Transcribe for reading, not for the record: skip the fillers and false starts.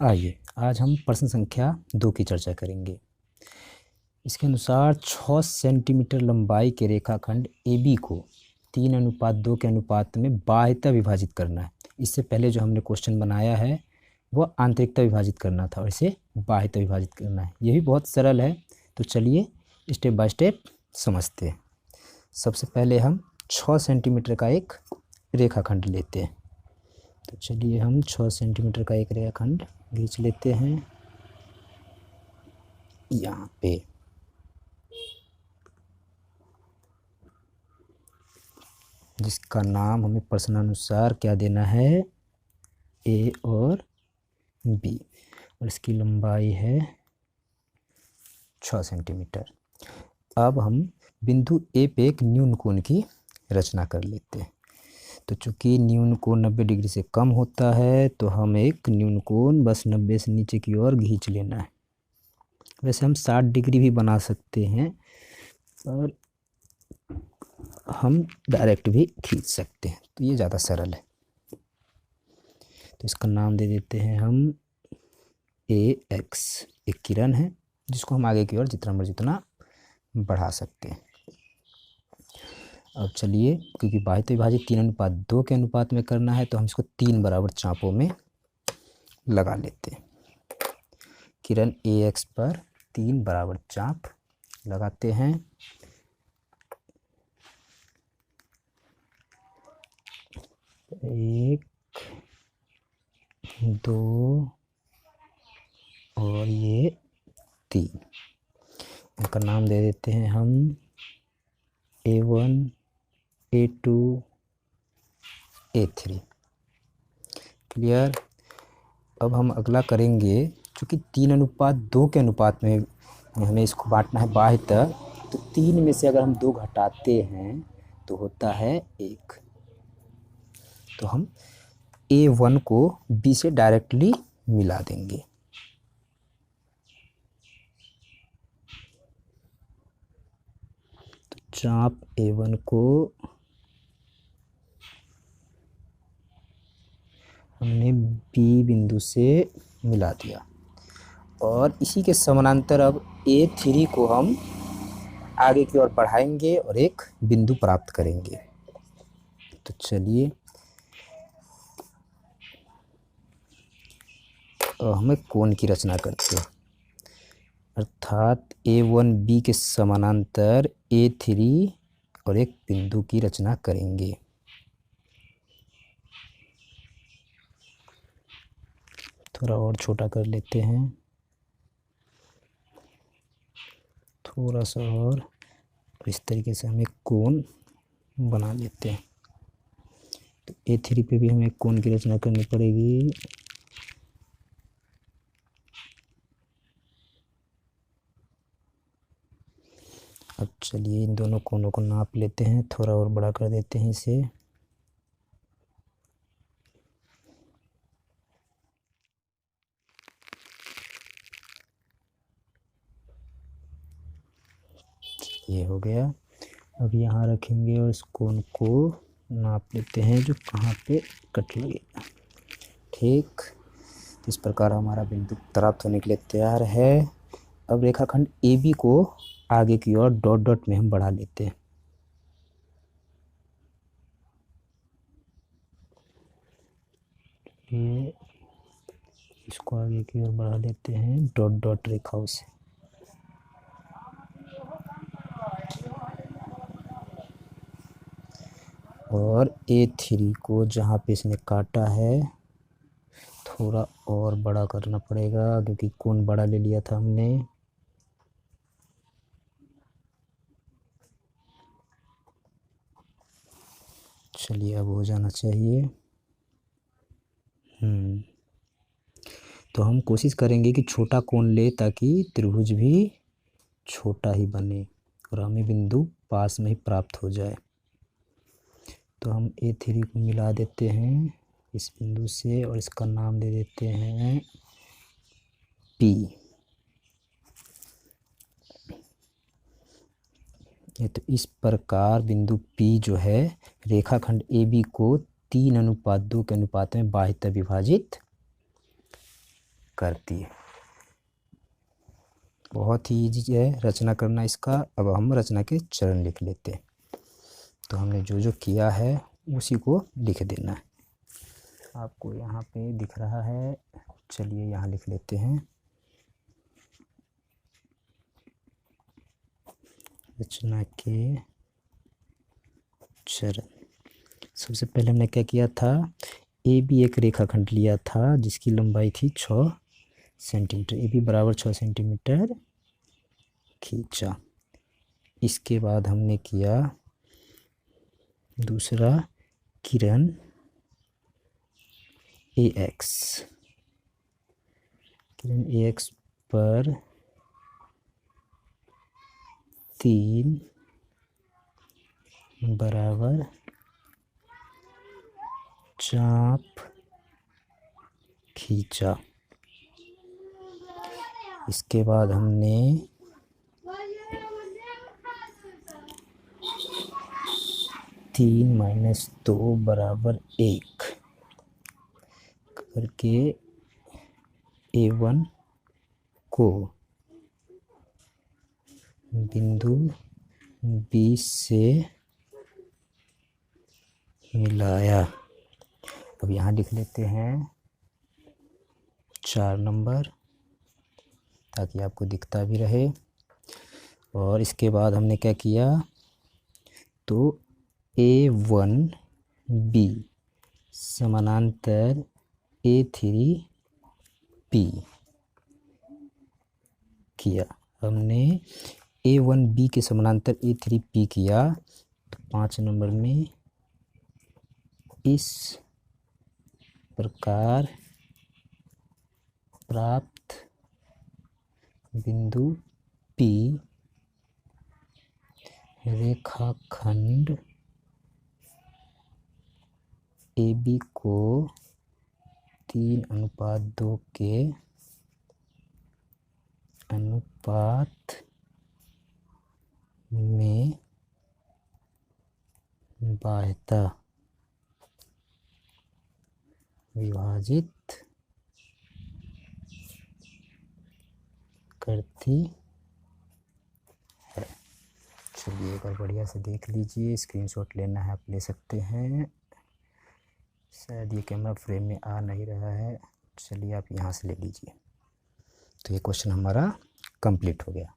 आइए आज हम प्रश्न संख्या 2 की चर्चा करेंगे। इसके अनुसार 6 सेंटीमीटर लंबाई के रेखाखंड AB को 3:2 के अनुपात में बाह्यतः विभाजित करना है। इससे पहले जो हमने क्वेश्चन बनाया है वह आंतरिकता विभाजित करना था और इसे बाह्यतः विभाजित करना है। ये भी बहुत सरल है, तो चलिए स्टेप बाय स्टेप समझते हैं। सबसे पहले हम 6 सेंटीमीटर का एक रेखाखंड लेते हैं। तो चलिए हम 6 सेंटीमीटर का एक रेखाखंड खींच लेते हैं यहाँ पे। जिसका नाम हमें प्रश्नानुसार क्या देना है, ए और बी, और इसकी लंबाई है 6 सेंटीमीटर। अब हम बिंदु ए पे एक न्यून कोण की रचना कर लेते हैं। तो चूँकि न्यून कोण 90 डिग्री से कम होता है तो हम एक न्यून कोण बस 90 से नीचे की ओर खींच लेना है। वैसे हम 60 डिग्री भी बना सकते हैं और हम डायरेक्ट भी खींच सकते हैं, तो ये ज़्यादा सरल है। तो इसका नाम दे देते हैं हम AX। एक किरण है जिसको हम आगे की ओर जितना मर्जी उतना बढ़ा सकते हैं। अब चलिए, क्योंकि बाह्यतः विभाजित 3:2 के अनुपात में करना है तो हम इसको 3 बराबर चापों में लगा लेते हैं। किरण AX पर 3 बराबर चाप लगाते हैं। एक, 2 और ये 3। इनका नाम दे देते हैं हम A1, A2, A3। क्लियर। अब हम अगला करेंगे, चूँकि 3:2 के अनुपात में हमें इसको बांटना है बाह्यतः, तो 3 में से अगर हम 2 घटाते हैं तो होता है 1। तो हम A1 को B से डायरेक्टली मिला देंगे। तो चाप A1 को हमने B बिंदु से मिला दिया और इसी के समानांतर अब A3 को हम आगे की ओर बढ़ाएंगे और एक बिंदु प्राप्त करेंगे। तो चलिए हमें कोण की रचना करते हैं, अर्थात A1B के समानांतर A3 और एक बिंदु की रचना करेंगे। थोड़ा और छोटा कर लेते हैं, थोड़ा सा और इस तरीके से हम एक कोण बना लेते हैं। तो A3 पे भी हमें एक कोण की रचना करनी पड़ेगी। अब चलिए इन दोनों कोणों को नाप लेते हैं, थोड़ा और बड़ा कर देते हैं इसे। ये हो गया। अब यहाँ रखेंगे और इस कोण को नाप लेते हैं जो कहाँ पे कट लगेगा। ठीक, तो इस प्रकार हमारा बिंदु प्राप्त होने के लिए तैयार है। अब रेखाखंड AB को आगे की ओर डॉट डॉट में हम बढ़ा लेते हैं। ये इसको आगे की ओर बढ़ा लेते हैं डॉट डॉट रेखाओं से। और A3 को जहाँ पे इसने काटा है थोड़ा और बड़ा करना पड़ेगा, क्योंकि कोण बड़ा ले लिया था हमने। चलिए अब हो जाना चाहिए। तो हम कोशिश करेंगे कि छोटा कोण ले ताकि त्रिभुज भी छोटा ही बने और हमें बिंदु पास में ही प्राप्त हो जाए। तो हम A3 को मिला देते हैं इस बिंदु से और इसका नाम दे देते हैं P। ये तो इस प्रकार बिंदु P जो है रेखाखंड AB को 3:2 के अनुपात में बाह्यतः विभाजित करती है। बहुत ही ईजी है रचना करना इसका। अब हम रचना के चरण लिख लेते हैं। तो हमने जो जो किया है उसी को लिख देना है। आपको यहाँ पे दिख रहा है, चलिए यहाँ लिख लेते हैं। रचना के चरण। सबसे पहले हमने क्या किया था, ए बी एक रेखाखंड लिया था जिसकी लंबाई थी 6 सेंटीमीटर। ए बी बराबर 6 सेंटीमीटर खींचा। इसके बाद हमने किया दूसरा किरण ए एक्स। किरण ए एक्स पर 3 बराबर चाप खींचा। इसके बाद हमने तीन माइनस 2 बराबर 1 करके A1 को बिंदु B से मिलाया। अब यहाँ लिख लेते हैं 4 नंबर ताकि आपको दिखता भी रहे। और इसके बाद हमने क्या किया, तो A1B समानांतर A3P किया। हमने A1B के समानांतर A3P किया तो 5 नंबर में इस प्रकार प्राप्त बिंदु P रेखाखंड AB को 3:2 के अनुपात में बाह्यता विभाजित करती है। चलिए एक बार बढ़िया से देख लीजिए। स्क्रीनशॉट लेना है आप ले सकते हैं। शायद ये कैमरा फ्रेम में आ नहीं रहा है, चलिए आप यहाँ से ले लीजिए। तो ये क्वेश्चन हमारा कंप्लीट हो गया।